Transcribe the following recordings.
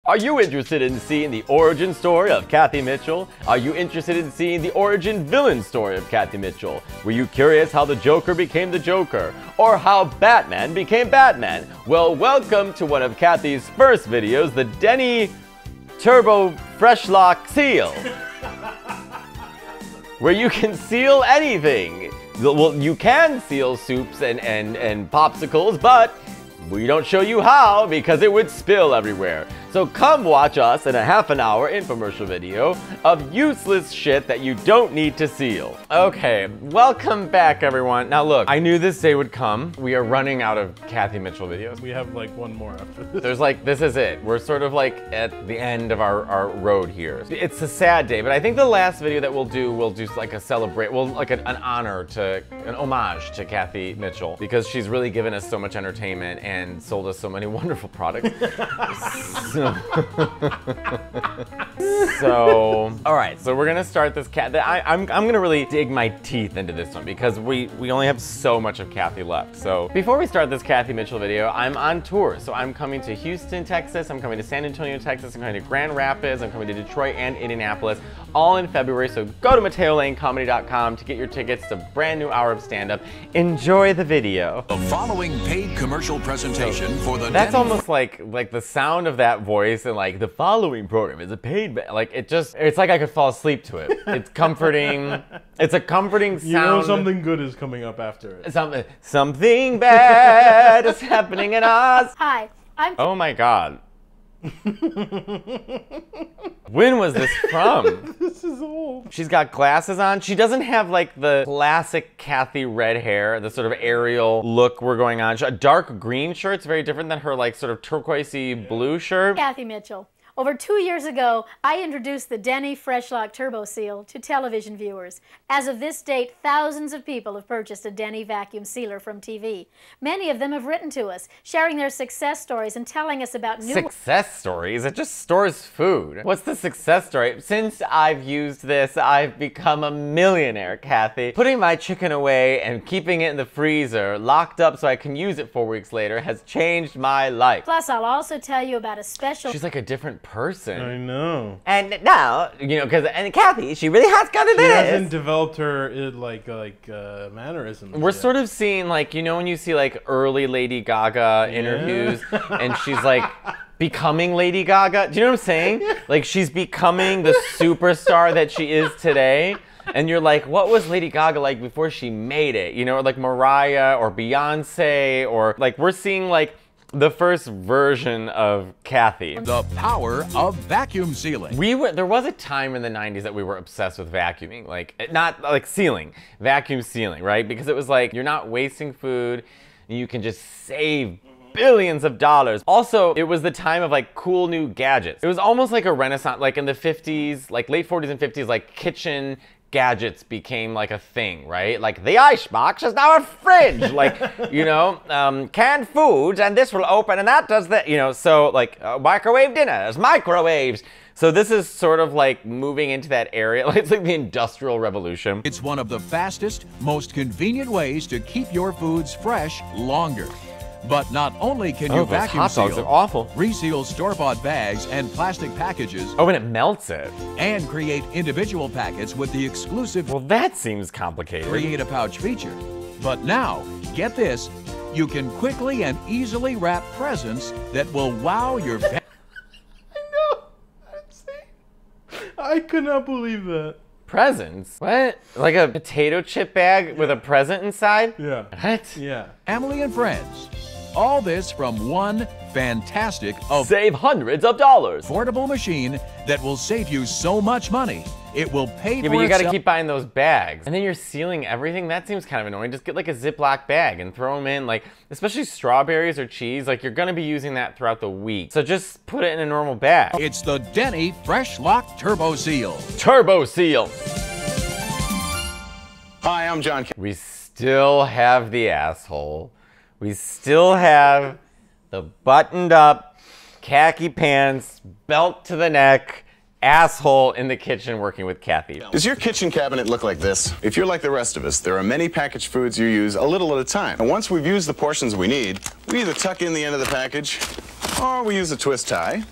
Are you interested in seeing the origin story of Cathy Mitchell? Are you interested in seeing the origin villain story of Cathy Mitchell? Were you curious how the Joker became the Joker? Or how Batman became Batman? Well, welcome to one of Cathy's first videos, the Dente Turbo Fresh Lock Seal, where you can seal anything. Well, you can seal soups and popsicles, but we don't show you how because it would spill everywhere. So come watch us in a half-an-hour infomercial video of useless shit that you don't need to seal. Okay, welcome back everyone. Now look, I knew this day would come. We are running out of Cathy Mitchell videos. We have like one more after this. There's like, this is it. We're sort of like at the end of our road here. It's a sad day, but I think the last video that we'll do like a celebrate, like an honor to, an homage to Cathy Mitchell, because she's really given us so much entertainment and sold us so many wonderful products. So, all right, so we're gonna start this I'm gonna really dig my teeth into this one because we only have so much of Cathy left. So before we start this Cathy Mitchell video, I'm on tour. So I'm coming to Houston, Texas, I'm coming to San Antonio, Texas, I'm coming to Grand Rapids, I'm coming to Detroit and Indianapolis, all in February. So go to MatteoLaneComedy.com to get your tickets to a brand new hour of stand-up. Enjoy the video. The following paid commercial presentation for the That's almost like the sound of that voice and like the following program is a paid, like it's like I could fall asleep to it. It's comforting. It's a comforting sound. You know something good is coming up after it. Something bad is happening in us. Hi, I'm. Oh my God. When was this from? This is old. She's got glasses on. She doesn't have like the classic Cathy red hair, the sort of aerial look we're going on. A dark green shirt's very different than her like sort of turquoisey blue shirt. Cathy Mitchell. Over 2 years ago, I introduced the Dente Fresh Lock Turbo Seal to television viewers. As of this date, thousands of people have purchased a Dente vacuum sealer from TV. Many of them have written to us, sharing their success stories and telling us about new... Success stories? It just stores food. What's the success story? Since I've used this, I've become a millionaire, Cathy. Putting my chicken away and keeping it in the freezer, locked up so I can use it 4 weeks later, has changed my life. Plus, I'll also tell you about a special... She's like a different person. I know. And now, you know, and Cathy, she really has got it. She hasn't developed her mannerisms. We're yet. sort of seeing like, you know, when you see like early Lady Gaga interviews and she's like becoming Lady Gaga. Do you know what I'm saying? Like she's becoming the superstar that she is today. And you're like, what was Lady Gaga like before she made it? You know, or like Mariah or Beyonce, or like we're seeing like the first version of Cathy. The power of vacuum sealing. There was a time in the 90s that we were obsessed with vacuuming, like not like sealing, vacuum sealing, right? Because it was like, you're not wasting food, and you can just save billions of dollars. Also, it was the time of like cool new gadgets. It was almost like a renaissance, like in the 50s, like late 40s and 50s, like kitchen gadgets became like a thing, right? Like the icebox is now a fridge, like, you know, canned foods, and this will open and that does that, you know, so like microwave dinners, microwaves. So this is sort of like moving into that area. It's like the Industrial Revolution. It's one of the fastest, most convenient ways to keep your foods fresh longer. But not only can you vacuum hot dogs seal, are awful. Reseal store-bought bags and plastic packages. Oh, and it melts it. And create individual packets with the exclusive Well, that seems complicated. Create a Pouch feature. But now, get this, you can quickly and easily wrap presents that will wow your I know. I could not believe that. Presents? What? Like a potato chip bag with a present inside? Yeah. What? Yeah. family and friends. All this from one fantastic, Save hundreds of dollars. affordable machine that will save you so much money, it will pay Yeah, for but you gotta itself. keep buying those bags. And then you're sealing everything? That seems kind of annoying. Just get like a Ziploc bag and throw them in, like, especially strawberries or cheese, like you're gonna be using that throughout the week. So just put it in a normal bag. It's the Dente Fresh Lock Turbo Seal. Turbo Seal. Hi, I'm John. We still have the asshole. We still have the buttoned up, khaki pants, belt to the neck, asshole in the kitchen working with Cathy. Does your kitchen cabinet look like this? If you're like the rest of us, there are many packaged foods you use a little at a time. And once we've used the portions we need, we either tuck in the end of the package, or we use a twist tie,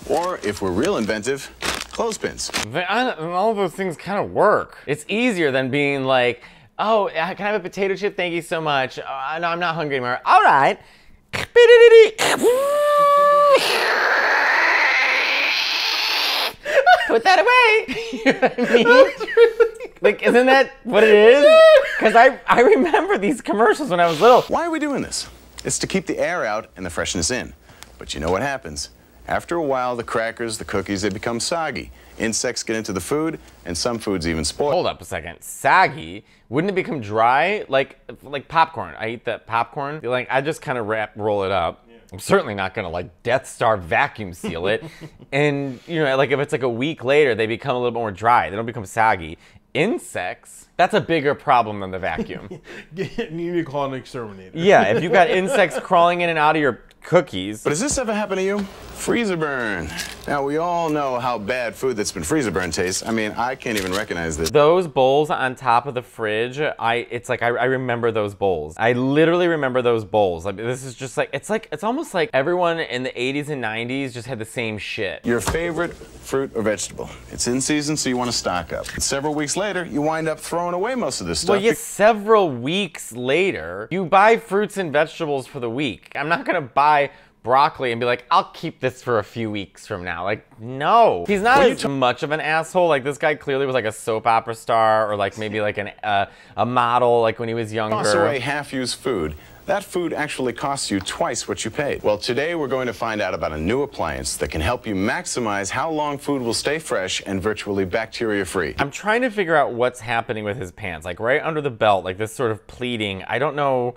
Or, if we're real inventive, clothespins. All of those things kind of work. It's easier than being like, oh, can I have a potato chip? Thank you so much. No, I'm not hungry anymore. All right. Put that away. You know what I mean? Like, isn't that what it is? Because I remember these commercials when I was little. Why are we doing this? It's to keep the air out and the freshness in. But you know what happens? After a while, the crackers, the cookies, they become soggy. Insects get into the food, and some foods even spoil. Hold up a second. Soggy? Wouldn't it become dry? Like popcorn. I eat that popcorn. Like, I just kind of roll it up. Yeah. I'm certainly not gonna like Death Star vacuum seal it. And you know, like if it's like a week later, they become a little bit more dry. They don't become soggy. Insects, that's a bigger problem than the vacuum. You need to call an exterminator. Yeah, if you've got insects crawling in and out of your cookies. But has this ever happened to you? Freezer burn. Now, we all know how bad food that's been freezer burn tastes. I mean, I can't even recognize this. Those bowls on top of the fridge, I remember those bowls. I literally remember those bowls. Like, this is just like, it's almost like everyone in the 80s and 90s just had the same shit. Your favorite fruit or vegetable. It's in season, so you want to stock up. And several weeks later, you wind up throwing away most of this stuff. Well, yes, several weeks later, you buy fruits and vegetables for the week. I'm not gonna buy broccoli and be like, I'll keep this for a few weeks from now. Like, no. He's not as much of an asshole. Like, this guy clearly was like a soap opera star or like maybe like a model like when he was younger. Toss away half-used food. That food actually costs you twice what you paid. Well, today we're going to find out about a new appliance that can help you maximize how long food will stay fresh and virtually bacteria-free. I'm trying to figure out what's happening with his pants. Like right under the belt, like this sort of pleating. I don't know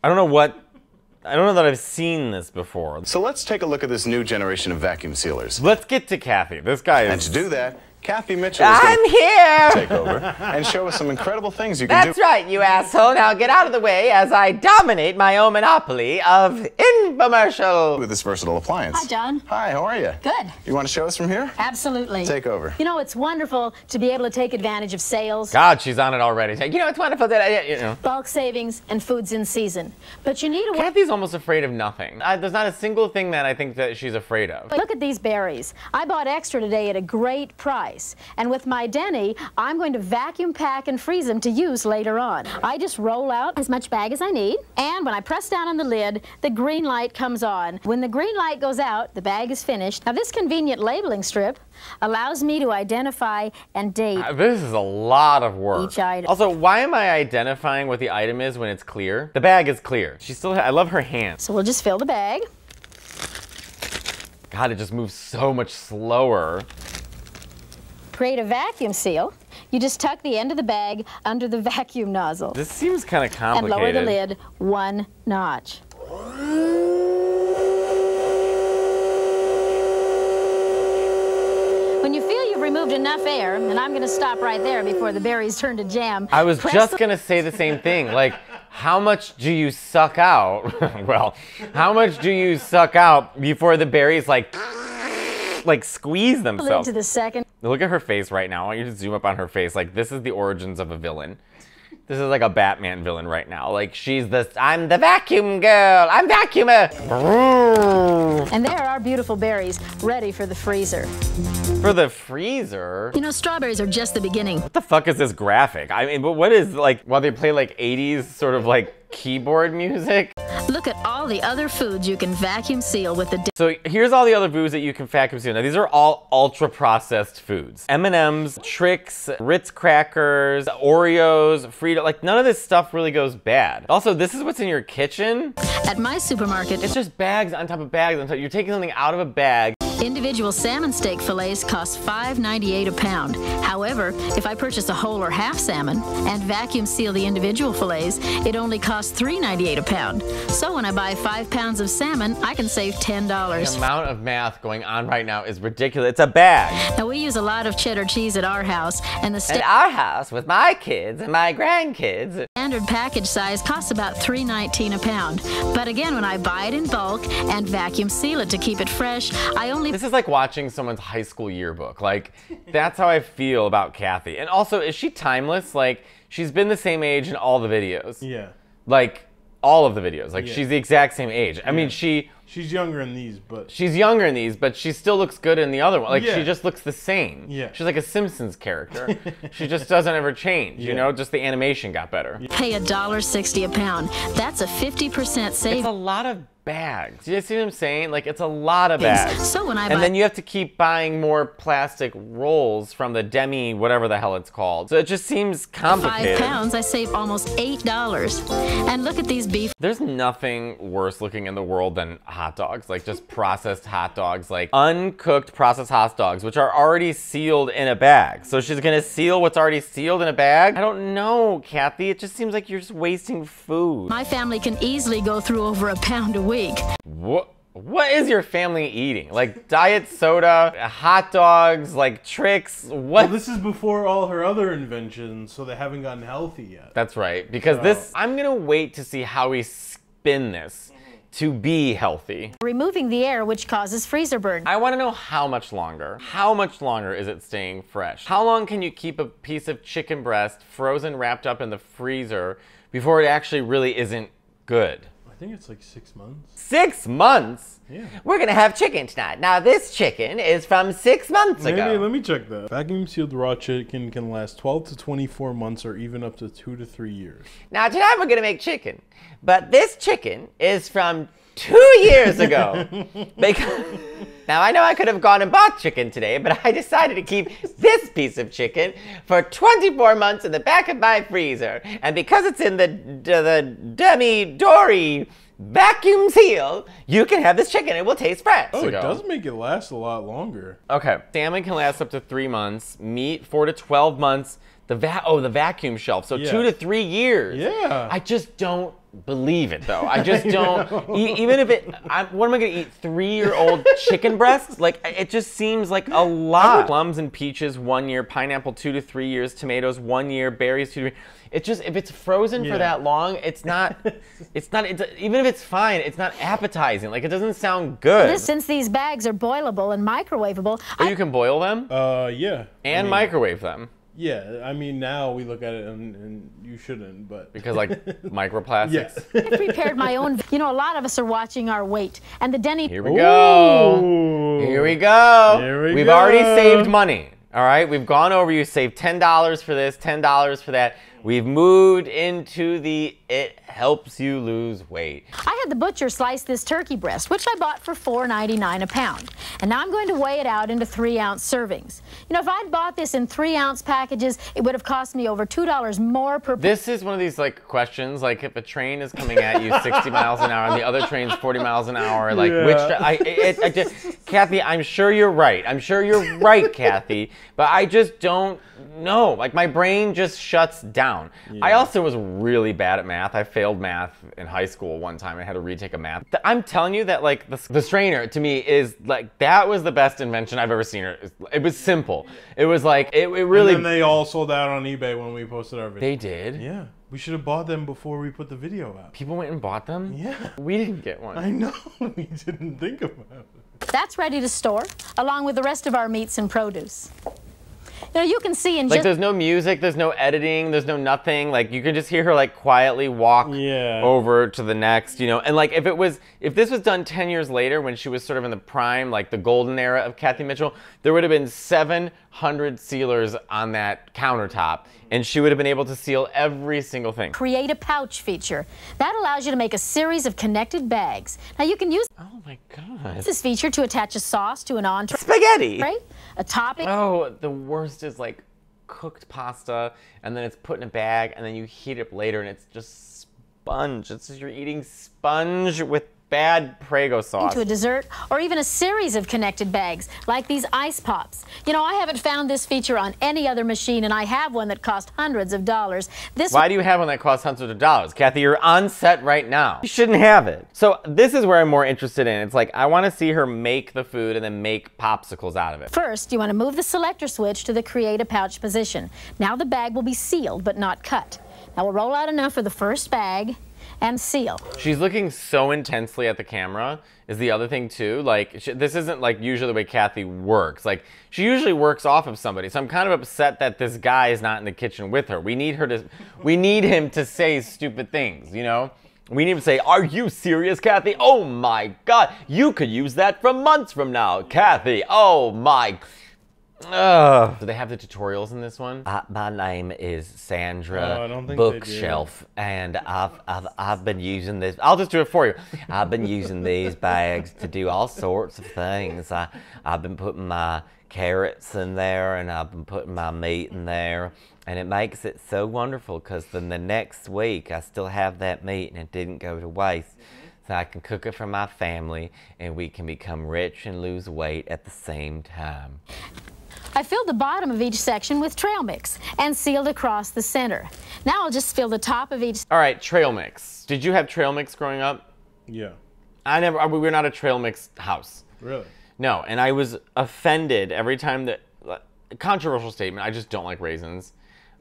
that I've seen this before. So let's take a look at this new generation of vacuum sealers. Let's get to Cathy. This guy is... And to do that, Cathy Mitchell is I'm here! Take over and show us some incredible things you can do. That's right, you asshole. Now get out of the way as I dominate my own monopoly of Infomercial. With this versatile appliance. Hi, John. Hi, how are you? Good. You want to show us from here? Absolutely. Take over. You know, it's wonderful to be able to take advantage of sales, God, she's on it already. You know, it's wonderful that you know. bulk savings, and foods in season. But you need a... Cathy's almost afraid of nothing. There's not a single thing that I think that she's afraid of. But look at these berries. I bought extra today at a great price. And with my Dente, I'm going to vacuum pack and freeze them to use later on. I just roll out as much bag as I need, and when I press down on the lid, the green light comes on. When the green light goes out, the bag is finished. Now this convenient labeling strip allows me to identify and date This is a lot of work. each item. Also, why am I identifying what the item is when it's clear? The bag is clear. She still I love her hands. So we'll just fill the bag. God, it just moves so much slower. Create a vacuum seal. You just tuck the end of the bag under the vacuum nozzle This seems kind of and complicated. lower the lid one notch. When you feel you've removed enough air, and I'm going to stop right there before the berries turn to jam. I was press just the- gonna say the same thing. Like, how much do you suck out? Well, how much do you suck out before the berries like squeeze lid themselves? to the second. Look at her face right now. I want you to zoom up on her face. Like, this is the origins of a villain. This is like a Batman villain right now. Like, I'm the vacuum girl. I'm vacuumer. And there are beautiful berries ready for the freezer. For the freezer? You know, strawberries are just the beginning. What the fuck is this graphic? I mean, but what is, like, while they play like 80s sort of like keyboard music? Look at all the other foods you can vacuum seal with the... So here's all the other foods that you can vacuum seal. Now these are all ultra processed foods. M&M's, Trix, Ritz crackers, Oreos, Frito, like none of this stuff really goes bad. Also, this is what's in your kitchen. At my supermarket, It's just bags on top of bags on top. You're taking something out of a bag. individual salmon steak fillets cost $5.98 a pound. However, if I purchase a whole or half salmon and vacuum seal the individual fillets, it only costs $3.98 a pound. So when I buy 5 pounds of salmon, I can save $10. The amount of math going on right now is ridiculous. It's a bag. Now we use a lot of cheddar cheese at our house, and the At our house with my kids and my grandkids. standard package size costs about $3.19 a pound. But again, when I buy it in bulk and vacuum seal it to keep it fresh, I only... This is like watching someone's high school yearbook. Like, that's how I feel about Cathy. And also, is she timeless? Like, she's been the same age in all the videos. Yeah. Like, all of the videos. Like, Yeah. she's the exact same age. I mean, she She's younger in these, but she's younger in these, but she still looks good in the other one. Like Yeah. she just looks the same. Yeah. She's like a Simpsons character. She just doesn't ever change. You know, just the animation got better. Pay $1.60 a pound. That's a 50% It's savings. a lot of bags. Do you see what I'm saying? Like, it's a lot of bags. So when I and buy then you have to keep buying more plastic rolls from the demi, whatever the hell it's called. So it just seems 5 complicated. pounds, I save almost $8. And look at these beef. There's nothing worse looking in the world than hot dogs, like just processed hot dogs, like uncooked processed hot dogs, which are already sealed in a bag. So she's gonna seal what's already sealed in a bag? I don't know, Cathy. It just seems like you're just wasting food. My family can easily go through over a pound a week. What is your family eating? Like diet soda, hot dogs, like tricks? What? well, this is before all her other inventions, so they haven't gotten healthy yet. That's right, because this, I'm gonna wait to see how we spin this to be healthy. Removing the air, which causes freezer burn. I wanna know how much longer. How much longer is it staying fresh? How long can you keep a piece of chicken breast frozen, wrapped up in the freezer before it actually really isn't good? I think it's like 6 months. 6 months? Yeah. We're gonna have chicken tonight. Now this chicken is from 6 months ago. Maybe, let me check that. Vacuum sealed raw chicken can last 12 to 24 months or even up to 2 to 3 years. Now tonight we're gonna make chicken, but this chicken is from 2 years ago. Because now I know I could have gone and bought chicken today, but I decided to keep this piece of chicken for 24 months in the back of my freezer. And because it's in the demi-dory vacuum seal, you can have this chicken. It will taste fresh. Oh, it does make it last a lot longer. Okay, salmon can last up to 3 months. Meat, 4 to 12 months. The vacuum shelf, so 2 to 3 years. Yeah. I just don't believe it though. I just don't. Even if it, what am I gonna eat? 3-year-old chicken breasts? Like it just seems like a lot. Plums and peaches 1 year, pineapple 2 to 3 years, tomatoes 1 year, berries 2 to 3. It just, if it's frozen for that long, it's not. Even if it's fine, it's not appetizing. Like it doesn't sound good. Since these bags are boilable and microwavable, Oh, you can boil them Yeah. and microwave them. Yeah, I mean, now we look at it and you shouldn't, but... Because like microplastics. Yes. I prepared my own. You know, a lot of us are watching our weight, and the Denny. Here we go. Ooh. Here we go. Here we We've go. already saved money. All right, we've gone over. You saved $10 for this, $10 for that. We've moved into the it helps you lose weight. I had the butcher slice this turkey breast, which I bought for $4.99 a pound. And now I'm going to weigh it out into 3-ounce servings. You know, if I'd bought this in 3-ounce packages, it would have cost me over $2 more per pound. This is one of these like questions, like if a train is coming at you 60 miles an hour and the other train's 40 miles an hour, like I just, Cathy, I'm sure you're right. I'm sure you're right, Cathy, but I just don't know. Like my brain just shuts down. I also was really bad at math. I failed math in high school one time. I had to retake a math. I'm telling you that like the strainer to me is like, that was the best invention I've ever seen. It was simple. It was like, it really. And then they all sold out on eBay when we posted our video. They did? Yeah. We should have bought them before we put the video out. People went and bought them? Yeah. We didn't get one. I know. We didn't think about it. That's ready to store, along with the rest of our meats and produce. You know, you can see in like just... there's no music, there's no editing, there's no nothing. Like you can just hear her like quietly walk over to the next, you know. And like if this was done 10 years later when she was sort of in the prime, like the golden era of Cathy Mitchell, there would have been 700 sealers on that countertop and she would have been able to seal every single thing. Create a pouch feature. That allows you to make a series of connected bags. Now you can use Oh my God. this feature to attach a sauce to an entree. Spaghetti! Right? A topping. Oh, the worst is like cooked pasta and then it's put in a bag and then you heat it up later and it's just sponge. It's just you're eating sponge with bad Prego sauce. To a dessert, or even a series of connected bags, like these ice pops. You know, I haven't found this feature on any other machine, and I have one that cost hundreds of dollars. Why do you have one that costs hundreds of dollars? Cathy, you're on set right now. You shouldn't have it. So this is where I'm more interested in. It's like, I want to see her make the food and then make popsicles out of it. First, you want to move the selector switch to the create a pouch position. Now the bag will be sealed, but not cut. Now we'll roll out enough for the first bag and seal. She's looking so intensely at the camera is the other thing too. Like this isn't like usually the way Cathy works. Like she usually works off of somebody. So I'm kind of upset that this guy is not in the kitchen with her. We need him to say stupid things, you know? We need to say, are you serious, Cathy? Oh my God, you could use that from months from now, Cathy. Oh my. Do they have the tutorials in this one? My name is Sandra I don't think Bookshelf, and I've been using this. I'll just do it for you. I've been using these bags to do all sorts of things. I've been putting my carrots in there, and I've been putting my meat in there, and it makes it so wonderful because then the next week I still have that meat and it didn't go to waste. So I can cook it for my family, and we can become rich and lose weight at the same time. I filled the bottom of each section with trail mix and sealed across the center. Now I'll just fill the top of each. All right, trail mix. Did you have trail mix growing up? Yeah. We were not a trail mix house. Really? No, and I was offended every time that, controversial statement, I just don't like raisins.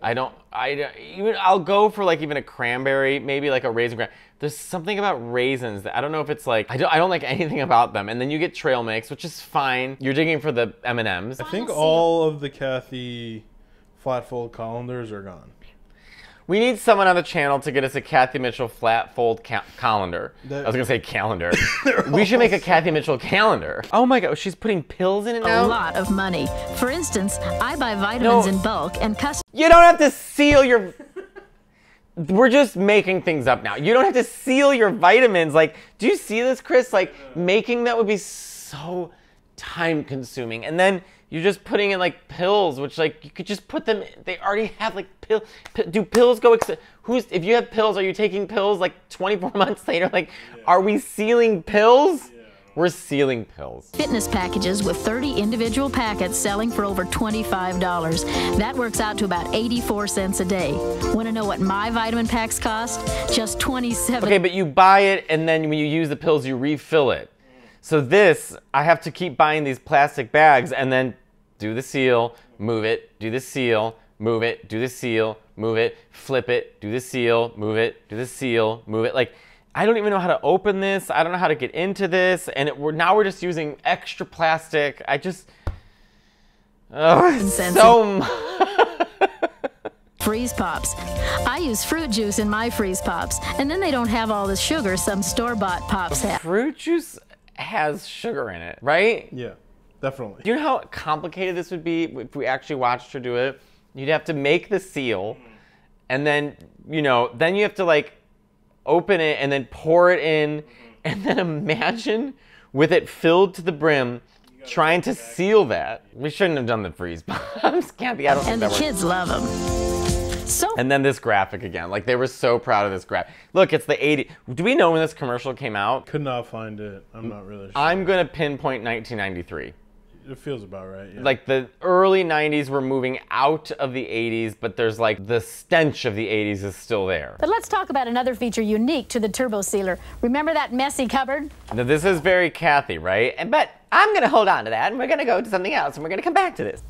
I'll go for like even a cranberry, maybe like a raisin cran. There's something about raisins that I don't know if it's like, I don't like anything about them. And then you get trail mix, which is fine. You're digging for the M&Ms. I think all of the Cathy flat fold colanders are gone. We need someone on the channel to get us a Cathy Mitchell flat fold colander. I was gonna say calendar. We should make a Cathy Mitchell calendar. Oh my God, she's putting pills in it now? A lot of money. For instance, I buy vitamins in bulk and custom. You don't have to seal your... We're just making things up now. You don't have to seal your vitamins. Like, do you see this, Chris? Like, making that would be so time consuming. And then you're just putting in like pills, which like you could just put them, they already have like do pills go, if you have pills, are you taking pills like 24 months later? Like, are we sealing pills? We're sealing pills. Fitness packages with 30 individual packets selling for over $25. That works out to about 84 cents a day. Want to know what my vitamin packs cost? Just 27. Okay, but you buy it and then when you use the pills, you refill it. So this, I have to keep buying these plastic bags and then do the seal, move it, do the seal, move it, do the seal, move it, flip it, do the seal, move it, do the seal, move it. Like, I don't even know how to open this. I don't know how to get into this. And now we're just using extra plastic. Freeze Pops. I use fruit juice in my Freeze Pops, and then they don't have all the sugar some store-bought Pops have. Fruit juice has sugar in it, right? Yeah, definitely. Do you know how complicated this would be if we actually watched her do it? You'd have to make the seal, and then, then you have to like open it and then pour it in, and then imagine with it filled to the brim, trying to seal that. We shouldn't have done the freeze bombs, Cathy. I don't think that works. And the kids love them. And then this graphic again. Like, they were so proud of this graphic. Look, it's the 80s. Do we know when this commercial came out? Could not find it. I'm not really sure. I'm going to pinpoint 1993. It feels about right, yeah. Like, the early 90s were moving out of the 80s, but there's like the stench of the 80s is still there. But let's talk about another feature unique to the Turbo Sealer. Remember that messy cupboard? Now, this is very Cathy, right? But I'm going to hold on to that, and we're going to go to something else, and we're going to come back to this.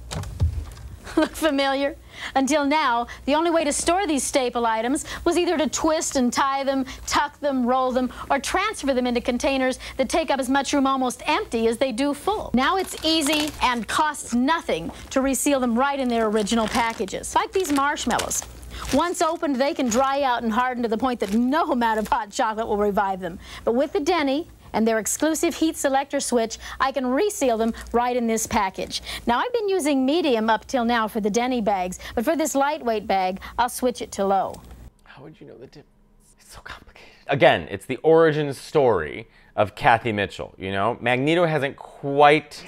Look familiar? Until now, the only way to store these staple items was either to twist and tie them, tuck them, roll them, or transfer them into containers that take up as much room almost empty as they do full. Now it's easy and costs nothing to reseal them right in their original packages. Like these marshmallows. Once opened, they can dry out and harden to the point that no amount of hot chocolate will revive them. But with the Dente and their exclusive heat selector switch, I can reseal them right in this package. Now, I've been using medium up till now for the Dente bags, but for this lightweight bag, I'll switch it to low. How would you know the difference? It's so complicated. Again, it's the origin story of Cathy Mitchell, Magneto hasn't quite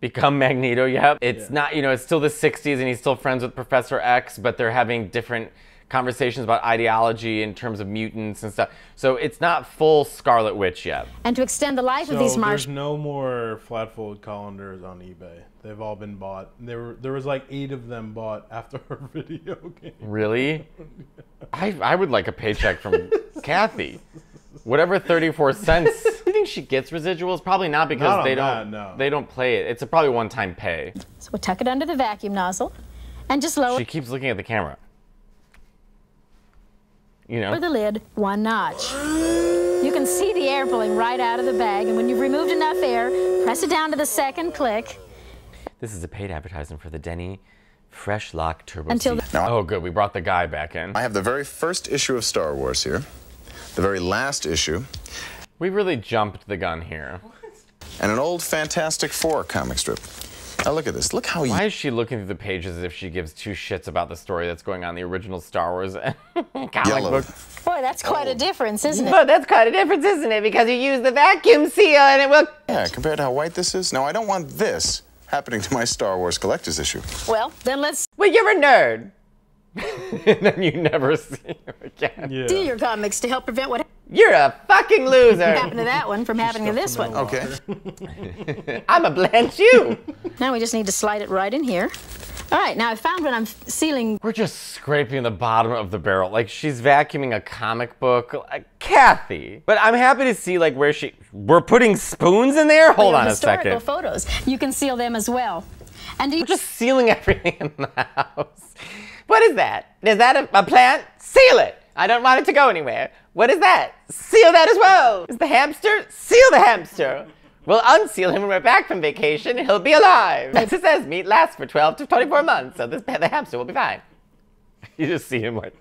become Magneto yet. It's not, it's still the 60s and he's still friends with Professor X, but they're having different conversations about ideology in terms of mutants and stuff. So it's not full Scarlet Witch yet. And to extend the life of these there's no more flat fold colanders on eBay. They've all been bought. There was like 8 of them bought after her video game. Really? I would like a paycheck from Cathy. Whatever 34 cents. Do you think she gets residuals? Probably not, because they don't play it. It's probably one-time pay. So we'll tuck it under the vacuum nozzle and just lower. She keeps looking at the camera. Over the lid 1 notch. You can see the air pulling right out of the bag, and when you've removed enough air, press it down to the second click. This is a paid advertisement for the Dente Fresh Lock Turbo Seal. Oh, good. We brought the guy back in. I have the very first issue of Star Wars here. the very last issue, We really jumped the gun here. and an old Fantastic Four comic strip. Now look at this. Look how Why is she looking through the pages as if she gives two shits about the story that's going on in the original Star Wars comic yellow. book? Boy, that's quite a difference, isn't it? But that's quite a difference, isn't it? Because you use the vacuum seal and it will... Yeah, compared to how white this is. Now, I don't want this happening to my Star Wars collector's issue. Well, then let's Well, you're a nerd. And then you never see him again. Yeah. do your comics to help prevent what You're a fucking loser. happened to that one from happening to this one. Okay. I'm a blanch you. Now we just need to slide it right in here. All right, now I found when I'm sealing. We're just scraping the bottom of the barrel. Like she's vacuuming a comic book. Like, Cathy. But I'm happy to see like where we're putting spoons in there? Hold on a historical second. photos. You can seal them as well. And do you We're just sealing everything in the house. What is that? Is that a plant? Seal it. I don't want it to go anywhere. What is that? Seal that as well. Is the hamster? Seal the hamster. We'll unseal him when we're back from vacation and he'll be alive. It says meat lasts for 12 to 24 months, so the hamster will be fine. You just see him like...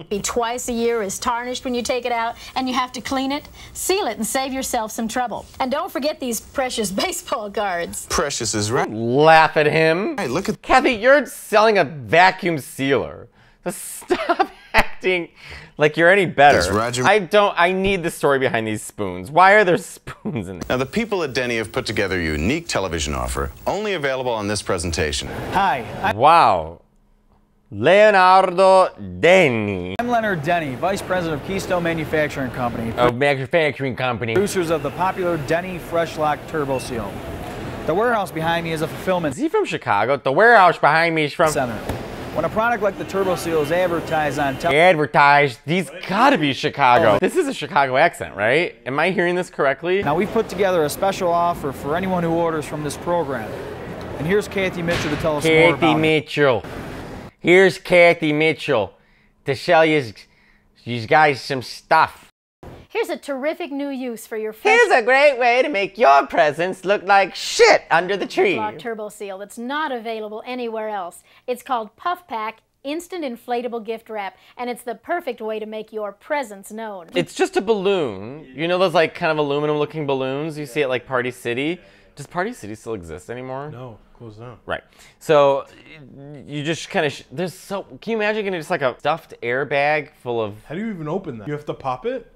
be twice a year, is tarnished when you take it out, and you have to clean it? Seal it and save yourself some trouble. And don't forget these precious baseball cards. Precious is right. Laugh at him. Hey, look at... Cathy, you're selling a vacuum sealer. So stop acting like you're any better. Yes, Roger. I need the story behind these spoons. Why are there spoons in there? Now, the people at Denny have put together a unique television offer, only available on this presentation. Hi, Wow. Leonardo Denny. I'm Leonard Denny, Vice President of Keystone Manufacturing Company, A manufacturing company. producers of the popular Denny Fresh Lock Turbo Seal. The warehouse behind me is a fulfillment Is he from Chicago? The warehouse behind me is from... center. When a product like the Turbo Seal is advertised on television, Advertised. These gotta be Chicago. This is a Chicago accent, right? Am I hearing this correctly? now we've put together a special offer for anyone who orders from this program. And here's Cathy Mitchell to tell us more Cathy about it. Mitchell. Here's Cathy Mitchell to sell you guys some stuff. Here's a terrific new use for your fresh Here's a great way to make your presents look like shit under the tree. Lock Turbo Seal that's not available anywhere else. It's called Puff Pack Instant Inflatable Gift Wrap, and it's the perfect way to make your presents known. It's just a balloon. You know those like kind of aluminum looking balloons you see at like Party City? Does Party City still exist anymore? No, close down. Right. So you just kind of, can you imagine getting just like a stuffed airbag full of, How do you even open that? You have to pop it?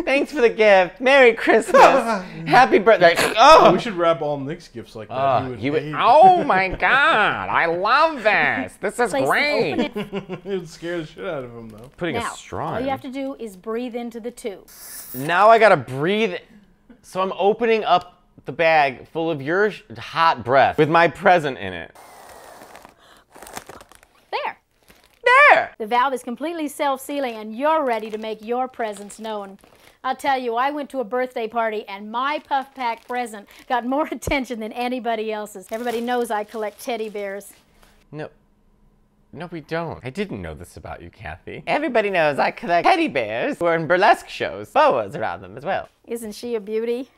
thanks for the gift, Merry Christmas, Happy birthday. Oh! We should wrap all Nick's gifts like that. He would hate. Oh my God, I love this. This is Place great. and open it. It would scare the shit out of him, though. Putting Now, a straw all in. you have to do is breathe into the tube. Now I gotta breathe. So I'm opening up the bag full of your hot breath with my present in it. There. There! The valve is completely self-sealing and you're ready to make your presents known. I'll tell you, I went to a birthday party and my Puff Pack present got more attention than anybody else's. Everybody knows I collect teddy bears. No, we don't. I didn't know this about you, Cathy. Everybody knows I collect teddy bears who are in burlesque shows. Boas around them as well. Isn't she a beauty?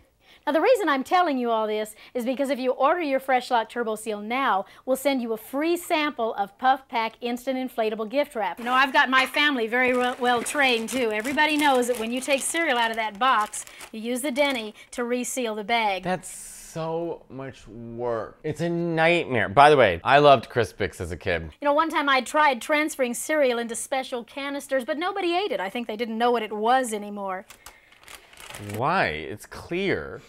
Now, the reason I'm telling you all this is because if you order your Fresh Lock Turbo Seal now, we'll send you a free sample of Puff Pack Instant Inflatable Gift Wrap. You know, I've got my family very well trained, too. Everybody knows that when you take cereal out of that box, you use the Denny to reseal the bag. That's so much work. It's a nightmare. By the way, I loved Crispix as a kid. You know, one time I tried transferring cereal into special canisters, but nobody ate it. I think they didn't know what it was anymore. Why? It's clear.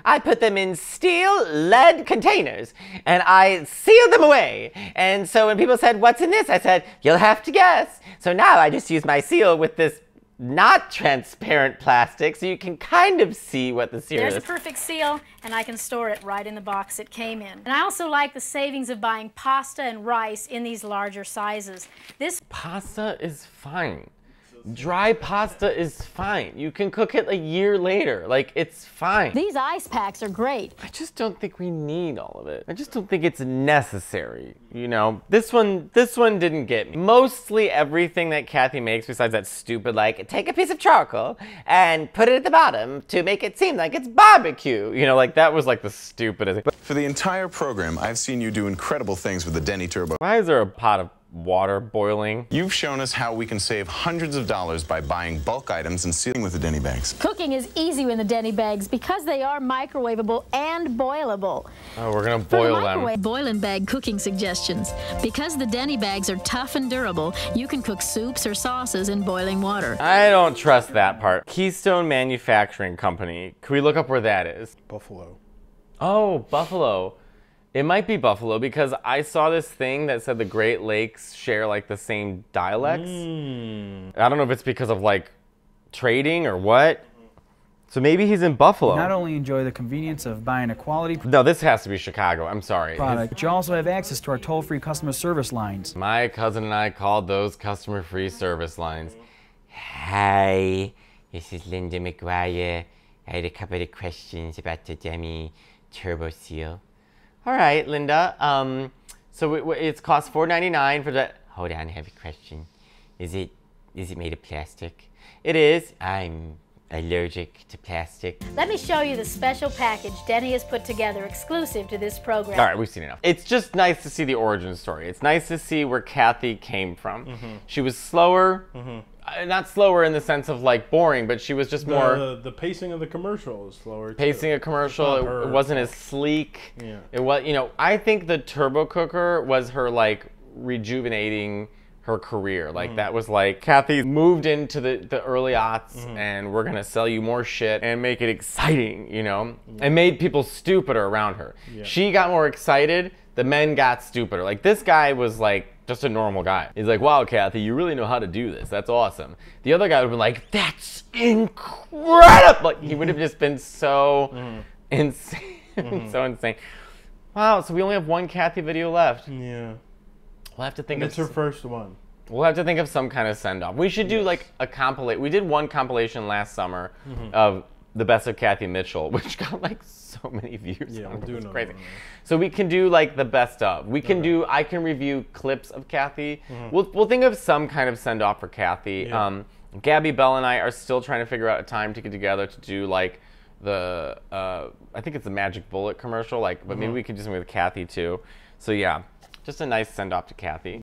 I put them in steel lead containers and I sealed them away. And so when people said, what's in this? I said, you'll have to guess. So now I just use my seal with this not transparent plastic so you can kind of see what the seal There's is. a perfect seal, and I can store it right in the box it came in. And I also like the savings of buying pasta and rice in these larger sizes. This Pasta is fine. Dry pasta is fine. You can cook it a year later. Like, it's fine. These ice packs are great. I just don't think we need all of it. I just don't think it's necessary. You know, this one didn't get me. Mostly everything that Cathy makes, besides that stupid, like, take a piece of charcoal and put it at the bottom to make it seem like it's barbecue. You know, like, that was like the stupidest. But For the entire program, I've seen you do incredible things with the Denny Turbo. why is there a pot of water boiling. You've shown us how we can save hundreds of dollars by buying bulk items and sealing with the Dente bags. Cooking is easy in the Dente bags because they are microwavable and boilable. Oh, we're gonna For the boil them. microwave boil and bag cooking suggestions. Because the Dente bags are tough and durable, you can cook soups or sauces in boiling water. I don't trust that part. Keystone Manufacturing Company. Can we look up where that is? Buffalo. Oh, Buffalo. It might be Buffalo because I saw this thing that said the Great Lakes share like the same dialects. I don't know if it's because of like trading or what. So maybe he's in Buffalo. Not only enjoy the convenience of buying a quality No, this has to be Chicago. I'm sorry. product, but you also have access to our toll-free customer service lines. My cousin and I called those customer-free service lines. Hi, this is Linda McGuire. I had a couple of questions about the Demi Turbo Seal. All right, Linda. So it's cost $4.99 for the. Hold on, I have a question. Is it made of plastic? It is. I'm allergic to plastic. Let me show you the special package Dente has put together exclusive to this program. All right, we've seen enough. It's just nice to see the origin story. It's nice to see where Cathy came from. She was slower. Not slower in the sense of like boring, but she was just more The pacing of the commercial is slower. pacing a commercial. It wasn't as sleek. Yeah. It was, you know, I think the turbo cooker was her like rejuvenating her career. Like that was like Cathy moved into the early aughts and we're gonna sell you more shit and make it exciting, you know, and made people stupider around her. She got more excited. The men got stupider. Like this guy was like just a normal guy. He's like, wow, Cathy, you really know how to do this. That's awesome. The other guy would have been like, that's incredible. Like he would have just been so insane, so insane. Wow, so we only have one Cathy video left. Yeah. We'll have to think It's of her first one. We'll have to think of some kind of send-off. We should do like a compilation. We did one compilation last summer of the best of Cathy Mitchell, which got like so many views. Yeah, we'll it do was another crazy. one. So we can do like the best of. We can do. I can review clips of Cathy. We'll think of some kind of send-off for Cathy. Yeah. Gabby Bell and I are still trying to figure out a time to get together to do like the I think it's the Magic Bullet commercial. Like, but maybe we could do something with Cathy too. So yeah, just a nice send-off to Cathy.